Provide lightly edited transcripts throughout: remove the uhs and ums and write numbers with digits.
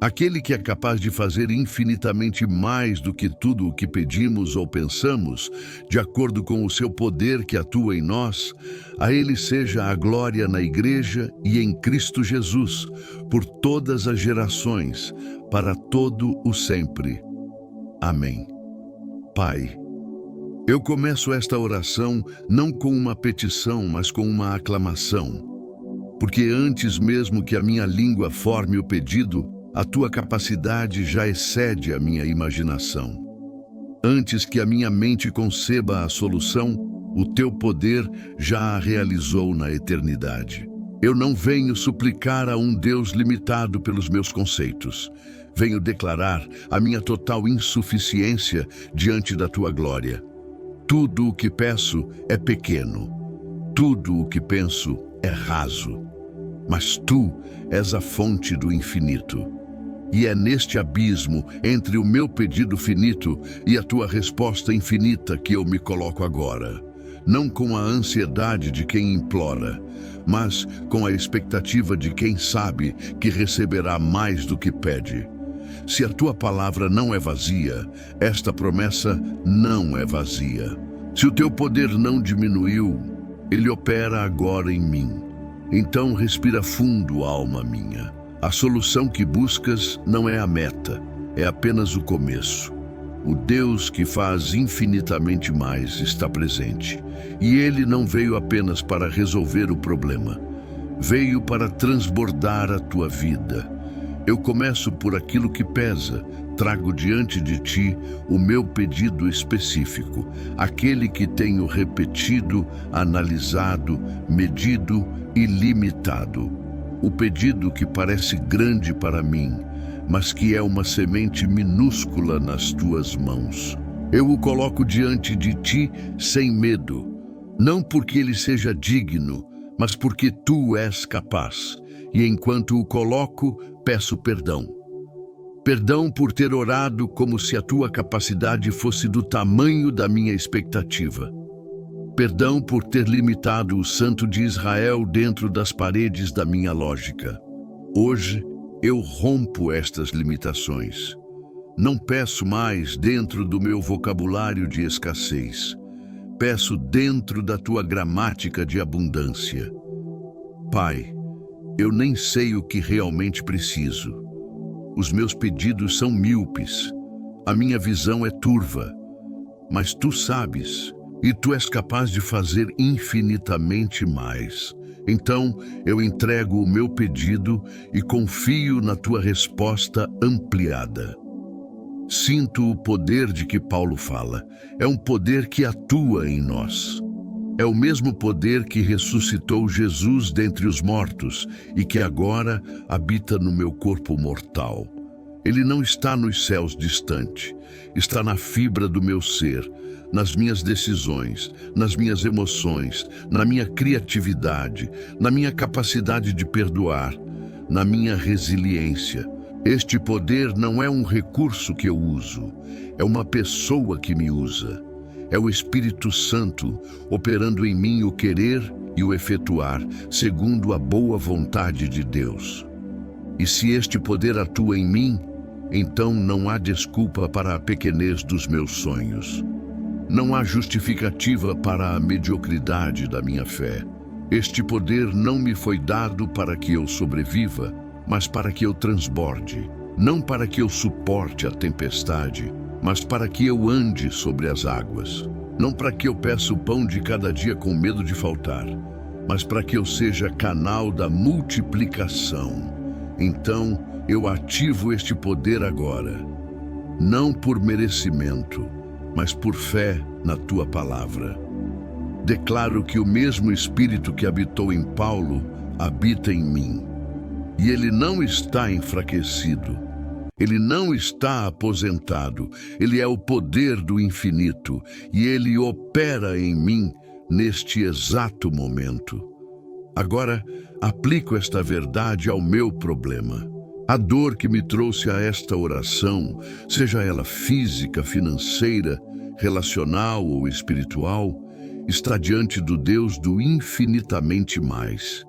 Aquele que é capaz de fazer infinitamente mais do que tudo o que pedimos ou pensamos, de acordo com o seu poder que atua em nós, a Ele seja a glória na Igreja e em Cristo Jesus, por todas as gerações, para todo o sempre. Amém. Pai, eu começo esta oração não com uma petição, mas com uma aclamação, porque antes mesmo que a minha língua forme o pedido, a tua capacidade já excede a minha imaginação. Antes que a minha mente conceba a solução, o teu poder já a realizou na eternidade. Eu não venho suplicar a um Deus limitado pelos meus conceitos. Venho declarar a minha total insuficiência diante da tua glória. Tudo o que peço é pequeno. Tudo o que penso é raso. Mas tu és a fonte do infinito. E é neste abismo entre o meu pedido finito e a tua resposta infinita que eu me coloco agora. Não com a ansiedade de quem implora, mas com a expectativa de quem sabe que receberá mais do que pede. Se a tua palavra não é vazia, esta promessa não é vazia. Se o teu poder não diminuiu, ele opera agora em mim. Então respira fundo, alma minha. A solução que buscas não é a meta, é apenas o começo. O Deus que faz infinitamente mais está presente. E Ele não veio apenas para resolver o problema. Veio para transbordar a tua vida. Eu começo por aquilo que pesa. Trago diante de ti o meu pedido específico, aquele que tenho repetido, analisado, medido e limitado. O pedido que parece grande para mim, mas que é uma semente minúscula nas tuas mãos. Eu o coloco diante de ti sem medo, não porque ele seja digno, mas porque tu és capaz. E enquanto o coloco, peço perdão. Perdão por ter orado como se a tua capacidade fosse do tamanho da minha expectativa. Perdão por ter limitado o Santo de Israel dentro das paredes da minha lógica. Hoje, eu rompo estas limitações. Não peço mais dentro do meu vocabulário de escassez. Peço dentro da tua gramática de abundância. Pai, eu nem sei o que realmente preciso. Os meus pedidos são míopes. A minha visão é turva. Mas tu sabes, e tu és capaz de fazer infinitamente mais. Então, eu entrego o meu pedido e confio na tua resposta ampliada. Sinto o poder de que Paulo fala. É um poder que atua em nós. É o mesmo poder que ressuscitou Jesus dentre os mortos e que agora habita no meu corpo mortal. Ele não está nos céus distante, está na fibra do meu ser, nas minhas decisões, nas minhas emoções, na minha criatividade, na minha capacidade de perdoar, na minha resiliência. Este poder não é um recurso que eu uso, é uma pessoa que me usa. É o Espírito Santo operando em mim o querer e o efetuar, segundo a boa vontade de Deus. E se este poder atua em mim, então não há desculpa para a pequenez dos meus sonhos. Não há justificativa para a mediocridade da minha fé. Este poder não me foi dado para que eu sobreviva, mas para que eu transborde. Não para que eu suporte a tempestade, mas para que eu ande sobre as águas. Não para que eu peça o pão de cada dia com medo de faltar, mas para que eu seja canal da multiplicação. Então, eu ativo este poder agora, não por merecimento, mas por fé na tua palavra. Declaro que o mesmo Espírito que habitou em Paulo habita em mim. E ele não está enfraquecido. Ele não está aposentado. Ele é o poder do infinito e ele opera em mim neste exato momento. Agora, aplico esta verdade ao meu problema. A dor que me trouxe a esta oração, seja ela física, financeira, relacional ou espiritual, está diante do Deus do infinitamente mais.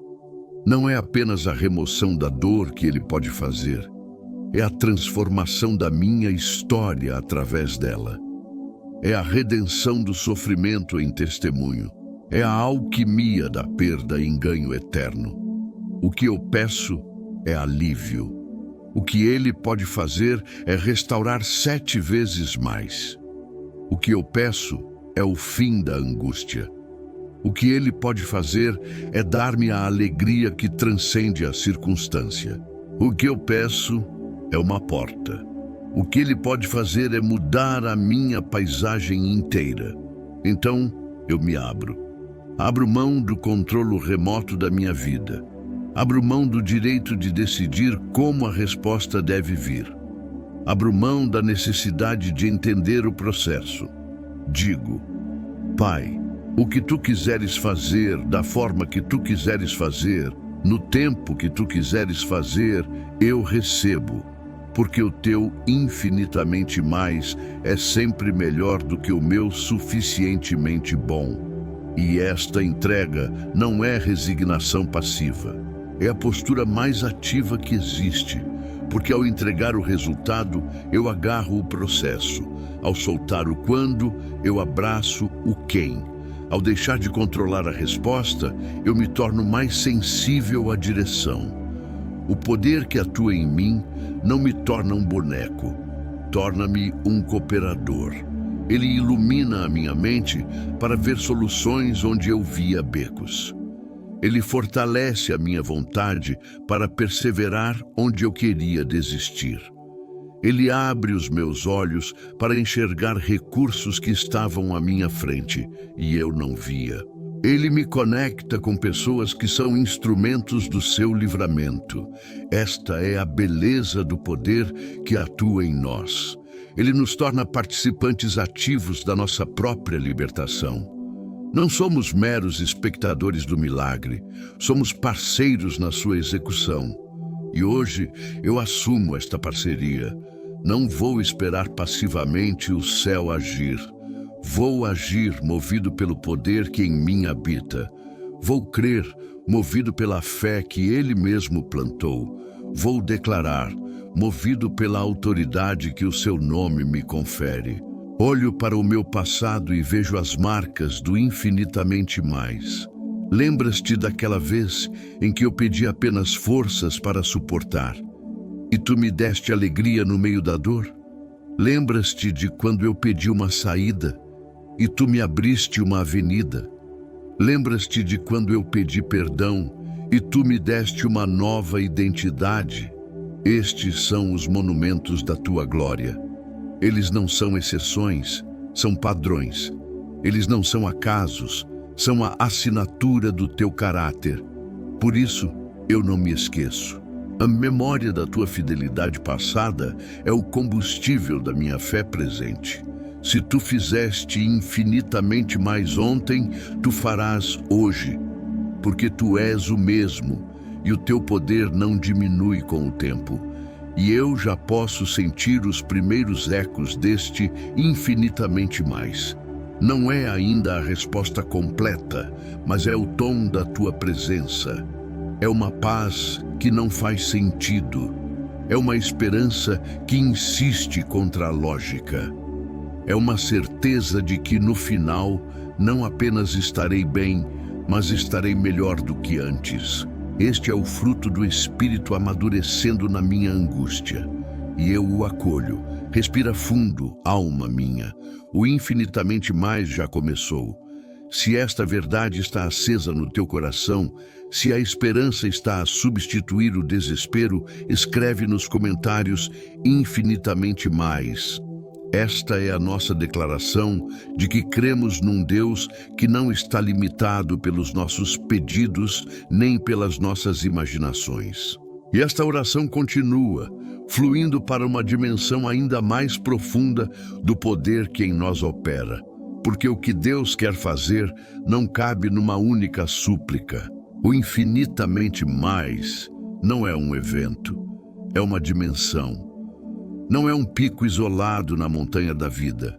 Não é apenas a remoção da dor que Ele pode fazer, É a transformação da minha história através dela. É a redenção do sofrimento em testemunho. É a alquimia da perda em ganho eterno. O que eu peço é alívio. O que Ele pode fazer é restaurar 7 vezes mais. O que eu peço é o fim da angústia. O que Ele pode fazer é dar-me a alegria que transcende a circunstância. O que eu peço é uma porta. O que Ele pode fazer é mudar a minha paisagem inteira. Então, eu me abro. Abro mão do controle remoto da minha vida. Abro mão do direito de decidir como a resposta deve vir. Abro mão da necessidade de entender o processo. Digo, Pai, o que Tu quiseres fazer, da forma que Tu quiseres fazer, no tempo que Tu quiseres fazer, eu recebo, porque o Teu infinitamente mais é sempre melhor do que o meu suficientemente bom. E esta entrega não é resignação passiva, é a postura mais ativa que existe, porque ao entregar o resultado, eu agarro o processo. Ao soltar o quando, eu abraço o quem. Ao deixar de controlar a resposta, eu me torno mais sensível à direção. O poder que atua em mim não me torna um boneco, torna-me um cooperador. Ele ilumina a minha mente para ver soluções onde eu via becos. Ele fortalece a minha vontade para perseverar onde eu queria desistir. Ele abre os meus olhos para enxergar recursos que estavam à minha frente e eu não via. Ele me conecta com pessoas que são instrumentos do seu livramento. Esta é a beleza do poder que atua em nós. Ele nos torna participantes ativos da nossa própria libertação. Não somos meros espectadores do milagre, somos parceiros na sua execução. E hoje eu assumo esta parceria. Não vou esperar passivamente o céu agir. Vou agir movido pelo poder que em mim habita. Vou crer, movido pela fé que Ele mesmo plantou. Vou declarar, movido pela autoridade que o seu nome me confere. Olho para o meu passado e vejo as marcas do infinitamente mais. Lembras-te daquela vez em que eu pedi apenas forças para suportar, e tu me deste alegria no meio da dor? Lembras-te de quando eu pedi uma saída, e tu me abriste uma avenida? Lembras-te de quando eu pedi perdão, e tu me deste uma nova identidade? Estes são os monumentos da tua glória. Eles não são exceções, são padrões. Eles não são acasos, são a assinatura do teu caráter. Por isso, eu não me esqueço. A memória da tua fidelidade passada é o combustível da minha fé presente. Se tu fizeste infinitamente mais ontem, tu farás hoje, porque tu és o mesmo, e o teu poder não diminui com o tempo. E eu já posso sentir os primeiros ecos deste infinitamente mais. Não é ainda a resposta completa, mas é o tom da tua presença. É uma paz que não faz sentido. É uma esperança que insiste contra a lógica. É uma certeza de que no final não apenas estarei bem, mas estarei melhor do que antes. Este é o fruto do Espírito amadurecendo na minha angústia. E eu o acolho. Respira fundo, alma minha. O infinitamente mais já começou. Se esta verdade está acesa no teu coração, se a esperança está a substituir o desespero, escreve nos comentários infinitamente mais. Esta é a nossa declaração de que cremos num Deus que não está limitado pelos nossos pedidos nem pelas nossas imaginações. E esta oração continua, fluindo para uma dimensão ainda mais profunda do poder que em nós opera. Porque o que Deus quer fazer não cabe numa única súplica. O infinitamente mais não é um evento, é uma dimensão. Não é um pico isolado na montanha da vida.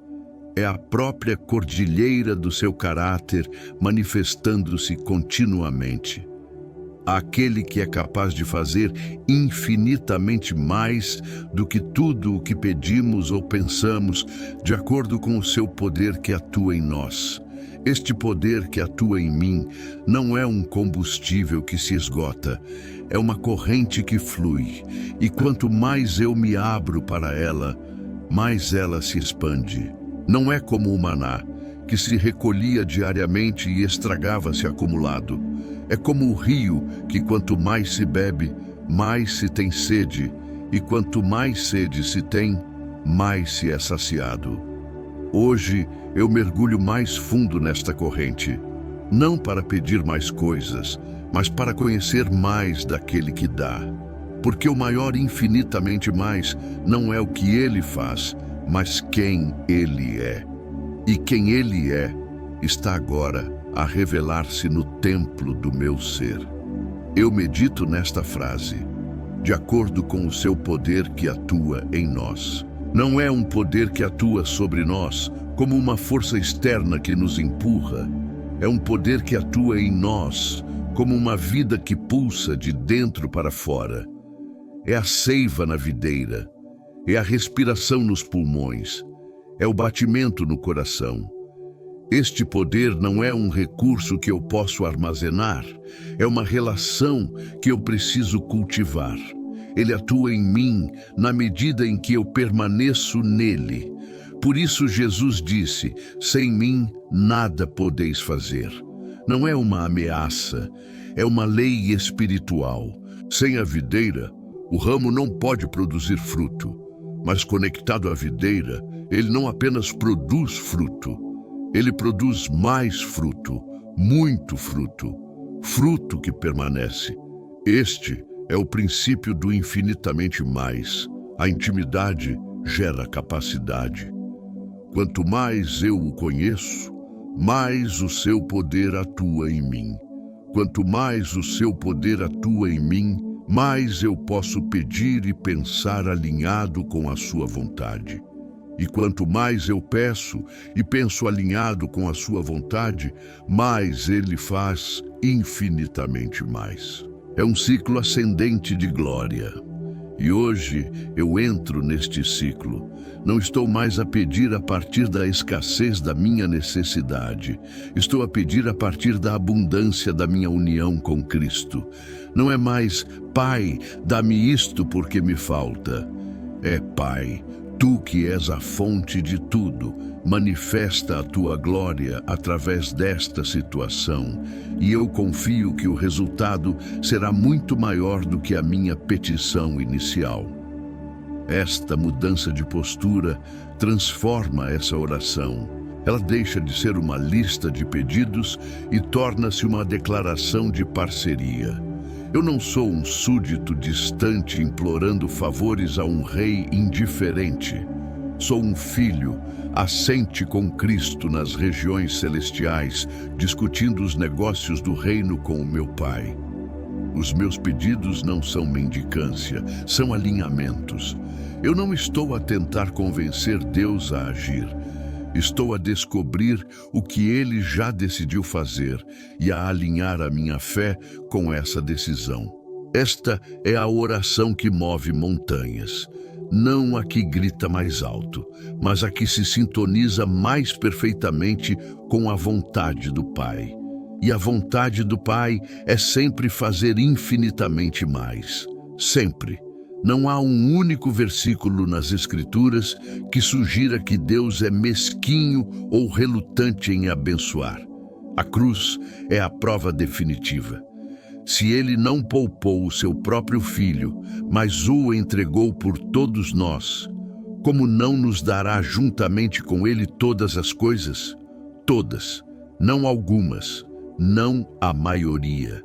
É a própria cordilheira do seu caráter manifestando-se continuamente. àquele que é capaz de fazer infinitamente mais do que tudo o que pedimos ou pensamos, de acordo com o seu poder que atua em nós. Este poder que atua em mim não é um combustível que se esgota, é uma corrente que flui, e quanto mais eu me abro para ela, mais ela se expande. Não é como o maná, que se recolhia diariamente e estragava-se acumulado. É como o rio, que quanto mais se bebe, mais se tem sede, e quanto mais sede se tem, mais se é saciado. Hoje eu mergulho mais fundo nesta corrente, não para pedir mais coisas, mas para conhecer mais daquele que dá. Porque o maior infinitamente mais não é o que ele faz, mas quem ele é. E quem ele é está agora a revelar-se no templo do meu ser. Eu medito nesta frase, de acordo com o seu poder que atua em nós. Não é um poder que atua sobre nós como uma força externa que nos empurra. É um poder que atua em nós como uma vida que pulsa de dentro para fora. É a seiva na videira, é a respiração nos pulmões, é o batimento no coração. Este poder não é um recurso que eu posso armazenar, é uma relação que eu preciso cultivar. Ele atua em mim na medida em que eu permaneço nele. Por isso Jesus disse, sem mim nada podeis fazer. Não é uma ameaça, é uma lei espiritual. Sem a videira, o ramo não pode produzir fruto, mas conectado à videira, ele não apenas produz fruto, ele produz mais fruto, muito fruto, fruto que permanece. Este é o princípio do infinitamente mais. A intimidade gera capacidade. Quanto mais eu o conheço, mais o seu poder atua em mim. Quanto mais o seu poder atua em mim, mais eu posso pedir e pensar alinhado com a sua vontade. E quanto mais eu peço e penso alinhado com a sua vontade, mais ele faz infinitamente mais. É um ciclo ascendente de glória. E hoje eu entro neste ciclo. Não estou mais a pedir a partir da escassez da minha necessidade. Estou a pedir a partir da abundância da minha união com Cristo. Não é mais, Pai, dá-me isto porque me falta. É, Pai, Tu que és a fonte de tudo, manifesta a Tua glória através desta situação, e eu confio que o resultado será muito maior do que a minha petição inicial. Esta mudança de postura transforma essa oração. Ela deixa de ser uma lista de pedidos e torna-se uma declaração de parceria. Eu não sou um súdito distante implorando favores a um rei indiferente. Sou um filho, assente com Cristo nas regiões celestiais, discutindo os negócios do reino com o meu Pai. Os meus pedidos não são mendicância, são alinhamentos. Eu não estou a tentar convencer Deus a agir. Estou a descobrir o que Ele já decidiu fazer e a alinhar a minha fé com essa decisão. Esta é a oração que move montanhas. Não a que grita mais alto, mas a que se sintoniza mais perfeitamente com a vontade do Pai. E a vontade do Pai é sempre fazer infinitamente mais. Sempre. Não há um único versículo nas Escrituras que sugira que Deus é mesquinho ou relutante em abençoar. A cruz é a prova definitiva. Se Ele não poupou o seu próprio Filho, mas o entregou por todos nós, como não nos dará juntamente com Ele todas as coisas? Todas, não algumas, não a maioria,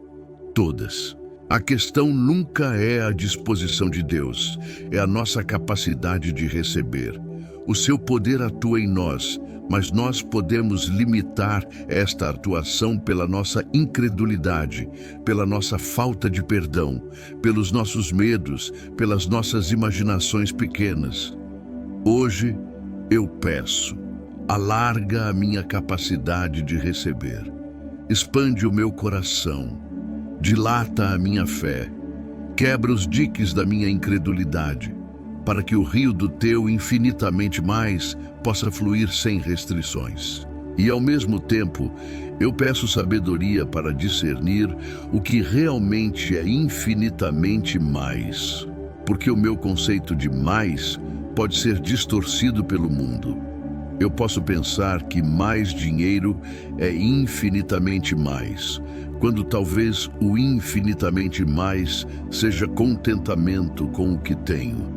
todas. A questão nunca é a disposição de Deus, é a nossa capacidade de receber. O seu poder atua em nós, mas nós podemos limitar esta atuação pela nossa incredulidade, pela nossa falta de perdão, pelos nossos medos, pelas nossas imaginações pequenas. Hoje eu peço, alarga a minha capacidade de receber, expande o meu coração, Dilata a minha fé, quebra os diques da minha incredulidade, para que o rio do teu infinitamente mais possa fluir sem restrições. E ao mesmo tempo, eu peço sabedoria para discernir o que realmente é infinitamente mais, porque o meu conceito de mais pode ser distorcido pelo mundo. Eu posso pensar que mais dinheiro é infinitamente mais, quando talvez o infinitamente mais seja contentamento com o que tenho.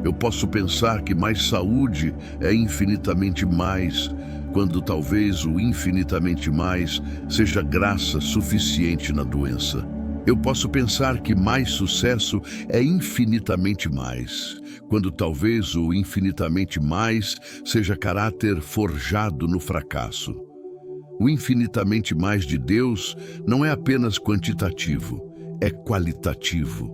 Eu posso pensar que mais saúde é infinitamente mais, quando talvez o infinitamente mais seja graça suficiente na doença. Eu posso pensar que mais sucesso é infinitamente mais, quando talvez o infinitamente mais seja caráter forjado no fracasso. O infinitamente mais de Deus não é apenas quantitativo, é qualitativo.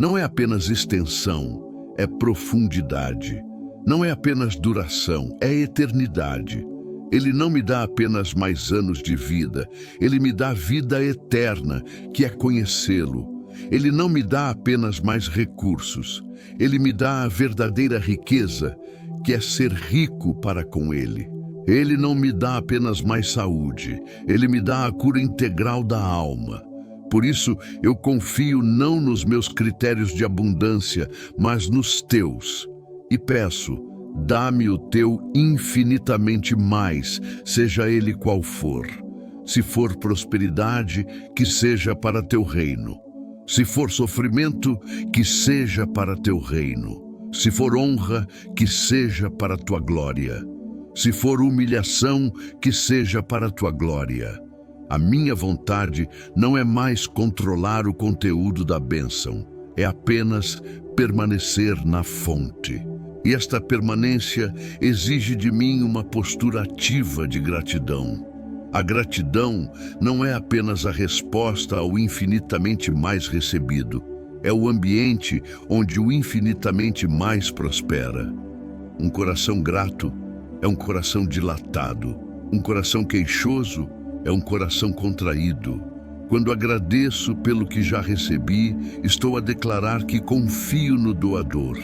Não é apenas extensão, é profundidade. Não é apenas duração, é eternidade. Ele não me dá apenas mais anos de vida, ele me dá vida eterna, que é conhecê-lo. Ele não me dá apenas mais recursos, ele me dá a verdadeira riqueza, que é ser rico para com ele. Ele não me dá apenas mais saúde, ele me dá a cura integral da alma. Por isso, eu confio não nos meus critérios de abundância, mas nos teus. E peço, dá-me o teu infinitamente mais, seja ele qual for. Se for prosperidade, que seja para teu reino. Se for sofrimento, que seja para teu reino. Se for honra, que seja para tua glória. Se for humilhação, que seja para tua glória. A minha vontade não é mais controlar o conteúdo da bênção, é apenas permanecer na fonte. E esta permanência exige de mim uma postura ativa de gratidão. A gratidão não é apenas a resposta ao infinitamente mais recebido, é o ambiente onde o infinitamente mais prospera. Um coração grato é um coração dilatado. Um coração queixoso é um coração contraído. Quando agradeço pelo que já recebi, estou a declarar que confio no doador.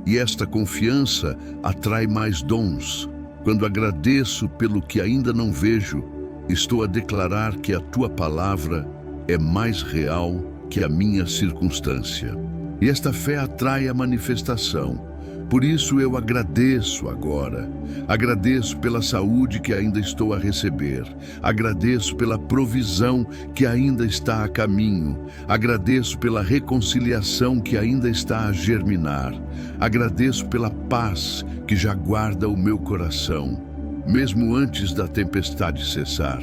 E esta confiança atrai mais dons. Quando agradeço pelo que ainda não vejo, estou a declarar que a tua palavra é mais real que a minha circunstância. E esta fé atrai a manifestação. Por isso eu agradeço agora. Agradeço pela saúde que ainda estou a receber. Agradeço pela provisão que ainda está a caminho. Agradeço pela reconciliação que ainda está a germinar. Agradeço pela paz que já guarda o meu coração, mesmo antes da tempestade cessar.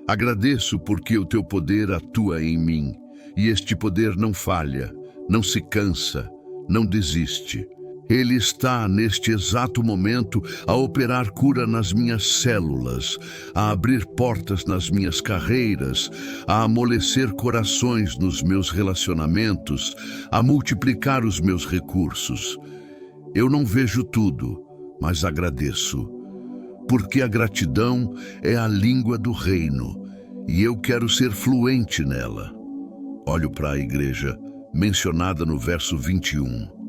Agradeço porque o teu poder atua em mim. E este poder não falha, não se cansa, não desiste. Ele está, neste exato momento, a operar cura nas minhas células, a abrir portas nas minhas carreiras, a amolecer corações nos meus relacionamentos, a multiplicar os meus recursos. Eu não vejo tudo, mas agradeço, porque a gratidão é a língua do reino, e eu quero ser fluente nela. Olho para a igreja, mencionada no verso 21.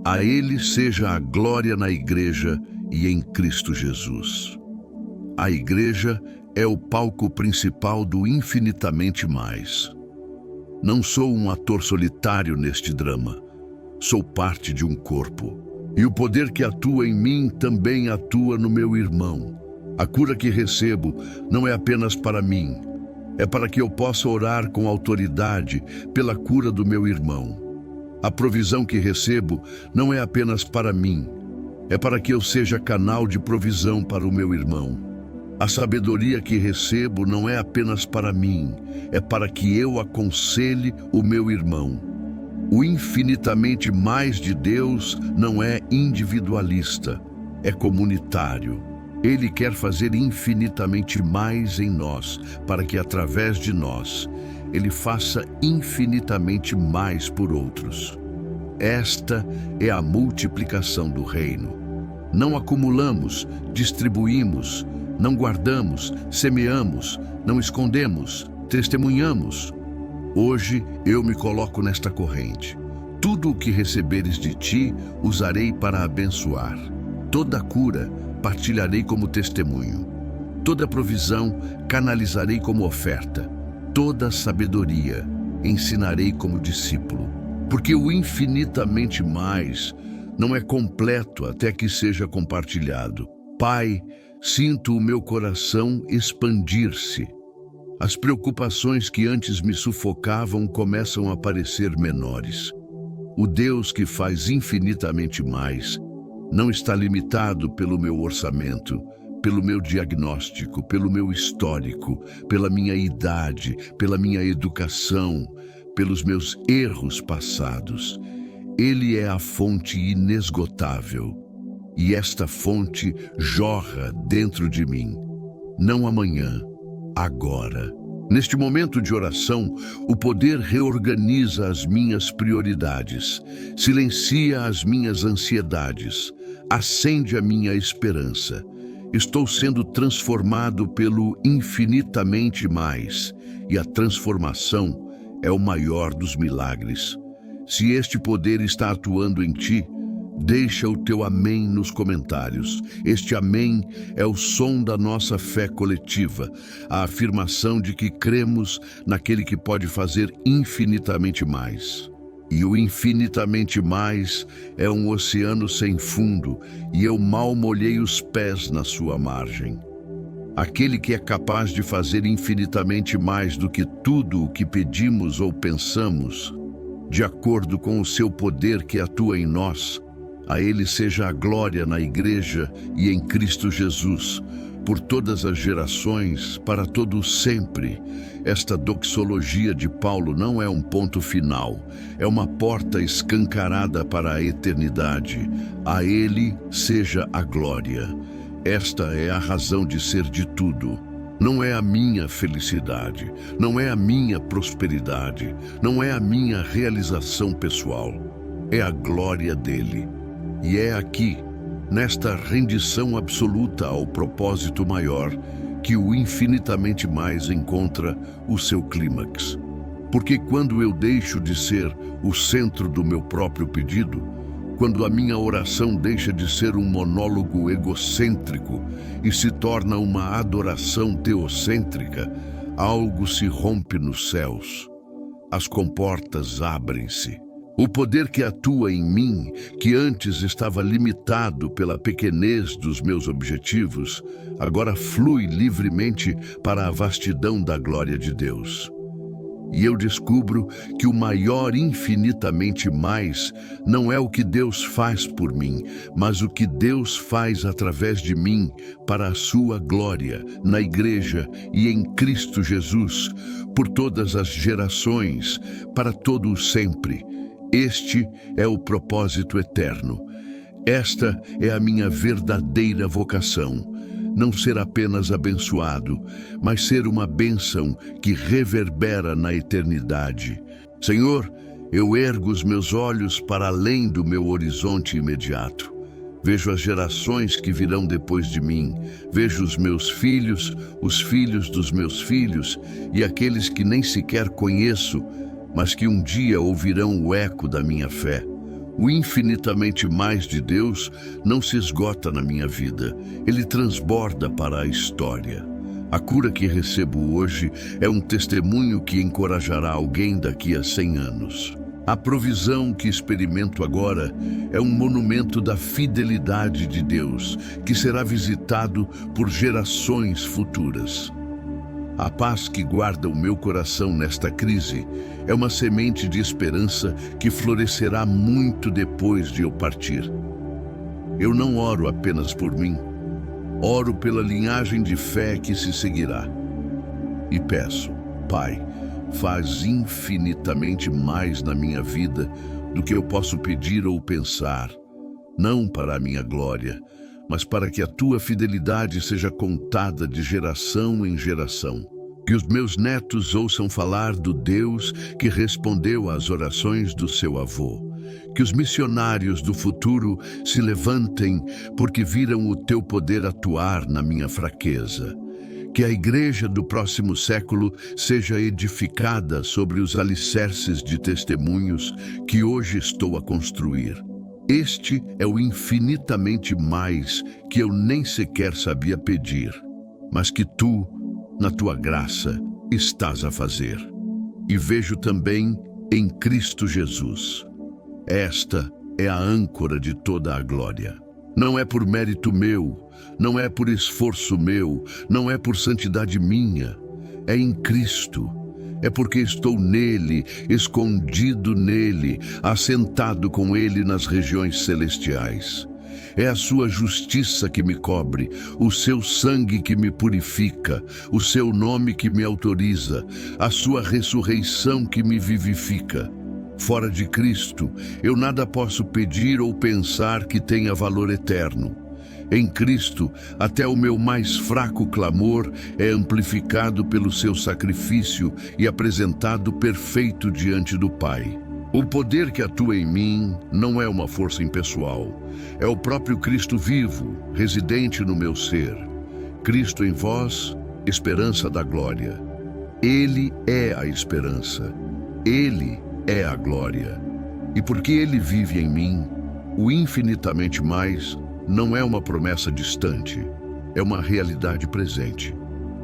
A ele seja a glória na igreja e em Cristo Jesus. A igreja é o palco principal do infinitamente mais. Não sou um ator solitário neste drama. Sou parte de um corpo. E o poder que atua em mim também atua no meu irmão. A cura que recebo não é apenas para mim. É para que eu possa orar com autoridade pela cura do meu irmão. A provisão que recebo não é apenas para mim, é para que eu seja canal de provisão para o meu irmão. A sabedoria que recebo não é apenas para mim, é para que eu aconselhe o meu irmão. O infinitamente mais de Deus não é individualista, é comunitário. Ele quer fazer infinitamente mais em nós, para que através de nós, Ele faça infinitamente mais por outros. Esta é a multiplicação do reino. Não acumulamos, distribuímos, não guardamos, semeamos, não escondemos, testemunhamos. Hoje eu me coloco nesta corrente. Tudo o que receberes de ti, usarei para abençoar. Toda cura, partilharei como testemunho. Toda provisão, canalizarei como oferta. Toda sabedoria, ensinarei como discípulo. Porque o infinitamente mais não é completo até que seja compartilhado. Pai, sinto o meu coração expandir-se. As preocupações que antes me sufocavam começam a parecer menores. O Deus que faz infinitamente mais não está limitado pelo meu orçamento, pelo meu diagnóstico, pelo meu histórico, pela minha idade, pela minha educação, pelos meus erros passados. Ele é a fonte inesgotável, e esta fonte jorra dentro de mim. Não amanhã, agora. Neste momento de oração, o poder reorganiza as minhas prioridades, silencia as minhas ansiedades, acende a minha esperança. Estou sendo transformado pelo infinitamente mais, e a transformação é o maior dos milagres. Se este poder está atuando em ti, deixa o teu amém nos comentários. Este amém é o som da nossa fé coletiva, a afirmação de que cremos naquele que pode fazer infinitamente mais. E o infinitamente mais é um oceano sem fundo, e eu mal molhei os pés na sua margem. Aquele que é capaz de fazer infinitamente mais do que tudo o que pedimos ou pensamos, de acordo com o seu poder que atua em nós, a Ele seja a glória na Igreja e em Cristo Jesus, por todas as gerações, para todo sempre. Esta doxologia de Paulo não é um ponto final, é uma porta escancarada para a eternidade. A Ele seja a glória. Esta é a razão de ser de tudo. Não é a minha felicidade, não é a minha prosperidade, não é a minha realização pessoal. É a glória dele. E é aqui, nesta rendição absoluta ao propósito maior, que o infinitamente mais encontra o seu clímax. Porque quando eu deixo de ser o centro do meu próprio pedido, quando a minha oração deixa de ser um monólogo egocêntrico e se torna uma adoração teocêntrica, algo se rompe nos céus. As comportas abrem-se. O poder que atua em mim, que antes estava limitado pela pequenez dos meus objetivos, agora flui livremente para a vastidão da glória de Deus. E eu descubro que o maior infinitamente mais não é o que Deus faz por mim, mas o que Deus faz através de mim para a sua glória, na Igreja e em Cristo Jesus, por todas as gerações, para todo o sempre. Este é o propósito eterno. Esta é a minha verdadeira vocação. Não ser apenas abençoado, mas ser uma bênção que reverbera na eternidade. Senhor, eu ergo os meus olhos para além do meu horizonte imediato. Vejo as gerações que virão depois de mim. Vejo os meus filhos, os filhos dos meus filhos e aqueles que nem sequer conheço, mas que um dia ouvirão o eco da minha fé. O infinitamente mais de Deus não se esgota na minha vida, ele transborda para a história. A cura que recebo hoje é um testemunho que encorajará alguém daqui a 100 anos. A provisão que experimento agora é um monumento da fidelidade de Deus, que será visitado por gerações futuras. A paz que guarda o meu coração nesta crise é uma semente de esperança que florescerá muito depois de eu partir. Eu não oro apenas por mim, oro pela linhagem de fé que se seguirá. E peço, Pai, faz infinitamente mais na minha vida do que eu posso pedir ou pensar, não para a minha glória, mas para que a tua fidelidade seja contada de geração em geração. Que os meus netos ouçam falar do Deus que respondeu às orações do seu avô. Que os missionários do futuro se levantem porque viram o teu poder atuar na minha fraqueza. que a igreja do próximo século seja edificada sobre os alicerces de testemunhos que hoje estou a construir. Este é o infinitamente mais que eu nem sequer sabia pedir, mas que tu, na tua graça, estás a fazer. E vejo também em Cristo Jesus. Esta é a âncora de toda a glória. Não é por mérito meu, não é por esforço meu, não é por santidade minha. É em Cristo. É porque estou nele, escondido nele, assentado com ele nas regiões celestiais. É a sua justiça que me cobre, o seu sangue que me purifica, o seu nome que me autoriza, a sua ressurreição que me vivifica. Fora de Cristo, eu nada posso pedir ou pensar que tenha valor eterno. Em Cristo, até o meu mais fraco clamor é amplificado pelo seu sacrifício e apresentado perfeito diante do Pai. O poder que atua em mim não é uma força impessoal. É o próprio Cristo vivo, residente no meu ser. Cristo em vós, esperança da glória. Ele é a esperança. Ele é a glória. E porque Ele vive em mim, o infinitamente mais não é uma promessa distante, é uma realidade presente.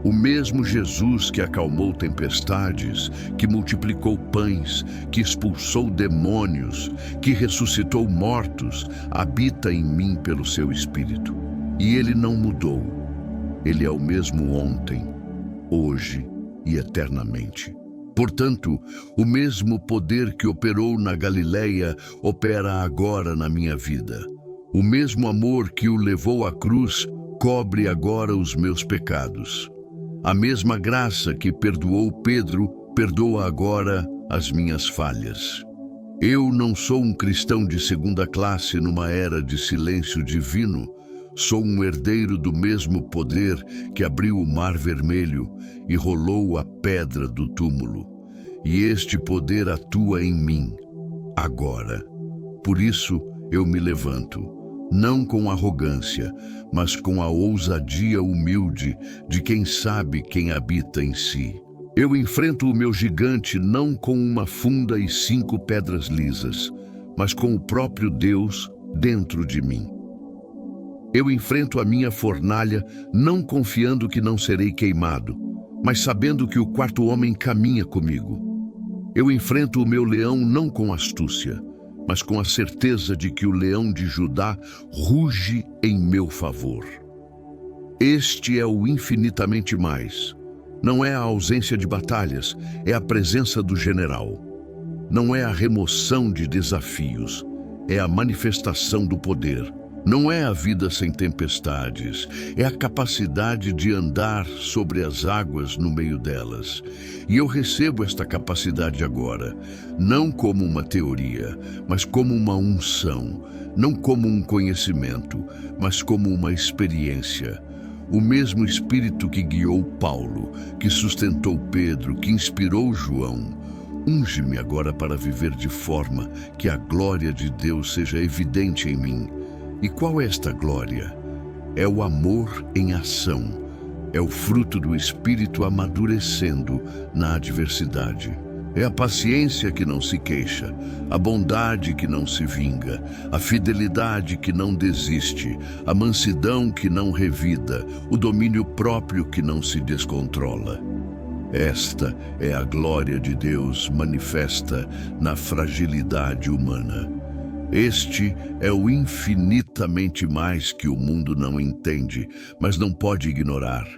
O mesmo Jesus que acalmou tempestades, que multiplicou pães, que expulsou demônios, que ressuscitou mortos, habita em mim pelo seu Espírito. E Ele não mudou. Ele é o mesmo ontem, hoje e eternamente. Portanto, o mesmo poder que operou na Galileia opera agora na minha vida. O mesmo amor que o levou à cruz cobre agora os meus pecados. A mesma graça que perdoou Pedro perdoa agora as minhas falhas. Eu não sou um cristão de segunda classe numa era de silêncio divino. Sou um herdeiro do mesmo poder que abriu o Mar Vermelho e rolou a pedra do túmulo. E este poder atua em mim, agora. Por isso eu me levanto, não com arrogância, mas com a ousadia humilde de quem sabe quem habita em si. Eu enfrento o meu gigante não com uma funda e 5 pedras lisas, mas com o próprio Deus dentro de mim. Eu enfrento a minha fornalha não confiando que não serei queimado, mas sabendo que o quarto homem caminha comigo. Eu enfrento o meu leão não com astúcia, mas com a certeza de que o leão de Judá ruge em meu favor. Este é o infinitamente mais. Não é a ausência de batalhas, é a presença do general. Não é a remoção de desafios, é a manifestação do poder. Não é a vida sem tempestades, é a capacidade de andar sobre as águas no meio delas. E eu recebo esta capacidade agora, não como uma teoria, mas como uma unção, não como um conhecimento, mas como uma experiência. O mesmo Espírito que guiou Paulo, que sustentou Pedro, que inspirou João, unge-me agora para viver de forma que a glória de Deus seja evidente em mim. E qual é esta glória? É o amor em ação. É o fruto do Espírito amadurecendo na adversidade. É a paciência que não se queixa, a bondade que não se vinga, a fidelidade que não desiste, a mansidão que não revida, o domínio próprio que não se descontrola. Esta é a glória de Deus manifesta na fragilidade humana. Este é o infinitamente mais que o mundo não entende, mas não pode ignorar.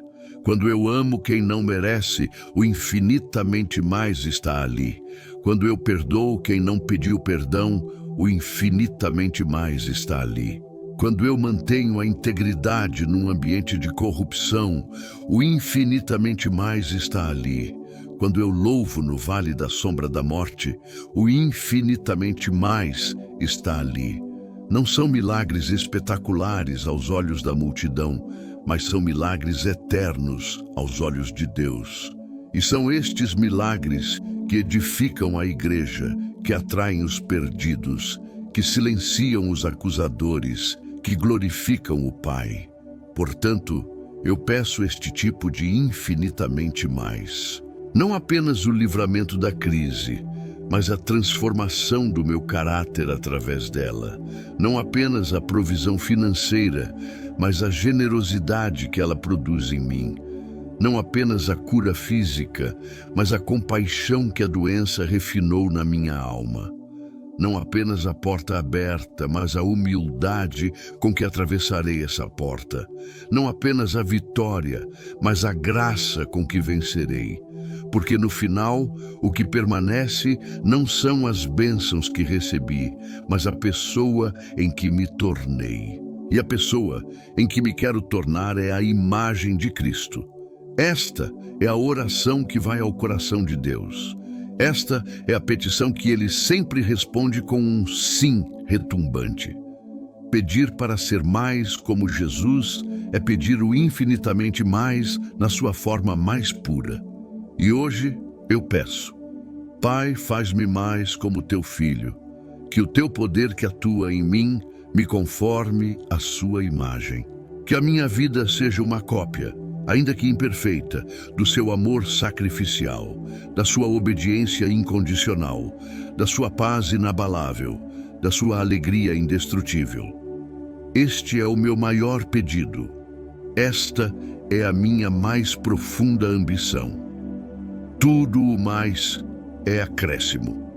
Quando eu amo quem não merece, o infinitamente mais está ali. Quando eu perdoo quem não pediu perdão, o infinitamente mais está ali. Quando eu mantenho a integridade num ambiente de corrupção, o infinitamente mais está ali. Quando eu louvo no vale da sombra da morte, o infinitamente mais está ali. Não são milagres espetaculares aos olhos da multidão, mas são milagres eternos aos olhos de Deus. E são estes milagres que edificam a igreja, que atraem os perdidos, que silenciam os acusadores, que glorificam o Pai. Portanto, eu peço este tipo de infinitamente mais. Não apenas o livramento da crise, mas a transformação do meu caráter através dela. Não apenas a provisão financeira, mas a generosidade que ela produz em mim. Não apenas a cura física, mas a compaixão que a doença refinou na minha alma. Não apenas a porta aberta, mas a humildade com que atravessarei essa porta. Não apenas a vitória, mas a graça com que vencerei. Porque no final, o que permanece não são as bênçãos que recebi, mas a pessoa em que me tornei. E a pessoa em que me quero tornar é a imagem de Cristo. Esta é a oração que vai ao coração de Deus. Esta é a petição que ele sempre responde com um sim retumbante. Pedir para ser mais como Jesus é pedir o infinitamente mais na sua forma mais pura. E hoje eu peço: Pai, faz-me mais como teu filho, que o teu poder que atua em mim me conforme à sua imagem. Que a minha vida seja uma cópia, ainda que imperfeita, do seu amor sacrificial, da sua obediência incondicional, da sua paz inabalável, da sua alegria indestrutível. Este é o meu maior pedido. Esta é a minha mais profunda ambição. Tudo o mais é acréscimo.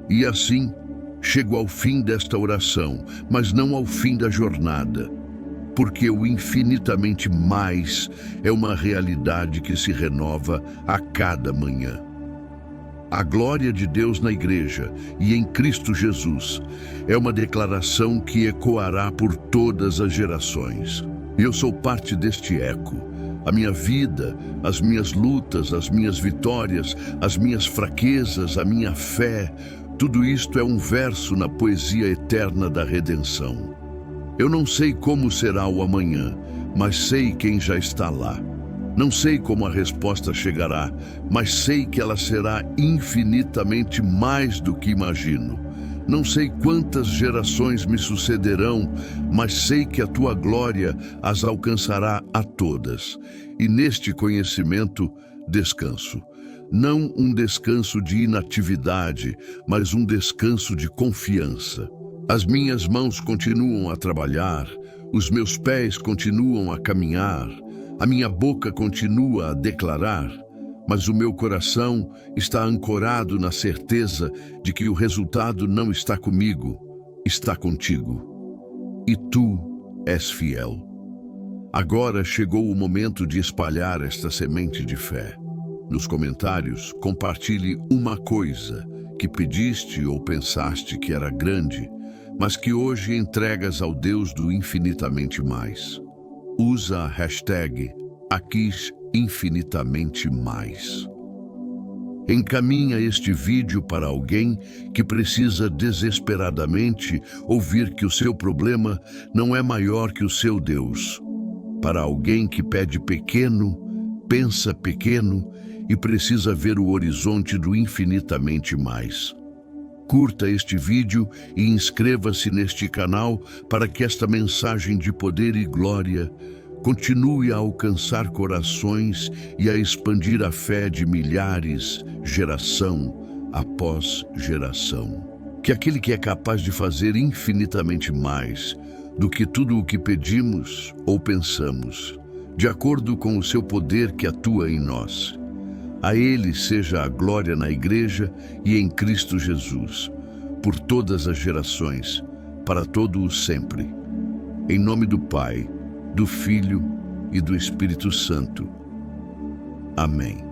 E assim, chego ao fim desta oração, mas não ao fim da jornada, porque o infinitamente mais é uma realidade que se renova a cada manhã. A glória de Deus na Igreja e em Cristo Jesus é uma declaração que ecoará por todas as gerações. E eu sou parte deste eco. A minha vida, as minhas lutas, as minhas vitórias, as minhas fraquezas, a minha fé, tudo isto é um verso na poesia eterna da redenção. Eu não sei como será o amanhã, mas sei quem já está lá. Não sei como a resposta chegará, mas sei que ela será infinitamente mais do que imagino. Não sei quantas gerações me sucederão, mas sei que a tua glória as alcançará a todas. E neste conhecimento descanso. Não um descanso de inatividade, mas um descanso de confiança. As minhas mãos continuam a trabalhar, os meus pés continuam a caminhar, a minha boca continua a declarar, mas o meu coração está ancorado na certeza de que o resultado não está comigo, está contigo. E tu és fiel. Agora chegou o momento de espalhar esta semente de fé. Nos comentários, compartilhe uma coisa que pediste ou pensaste que era grande, mas que hoje entregas ao Deus do infinitamente mais. Usa a hashtag #AquisInfinitamente mais. Encaminha este vídeo para alguém que precisa desesperadamente ouvir que o seu problema não é maior que o seu Deus. Para alguém que pede pequeno, pensa pequeno e precisa ver o horizonte do infinitamente mais. Curta este vídeo e inscreva-se neste canal para que esta mensagem de poder e glória continue a alcançar corações e a expandir a fé de milhares, geração após geração. Que aquele que é capaz de fazer infinitamente mais do que tudo o que pedimos ou pensamos, de acordo com o seu poder que atua em nós, a Ele seja a glória na Igreja e em Cristo Jesus, por todas as gerações, para todo o sempre. Em nome do Pai, do Filho e do Espírito Santo. Amém.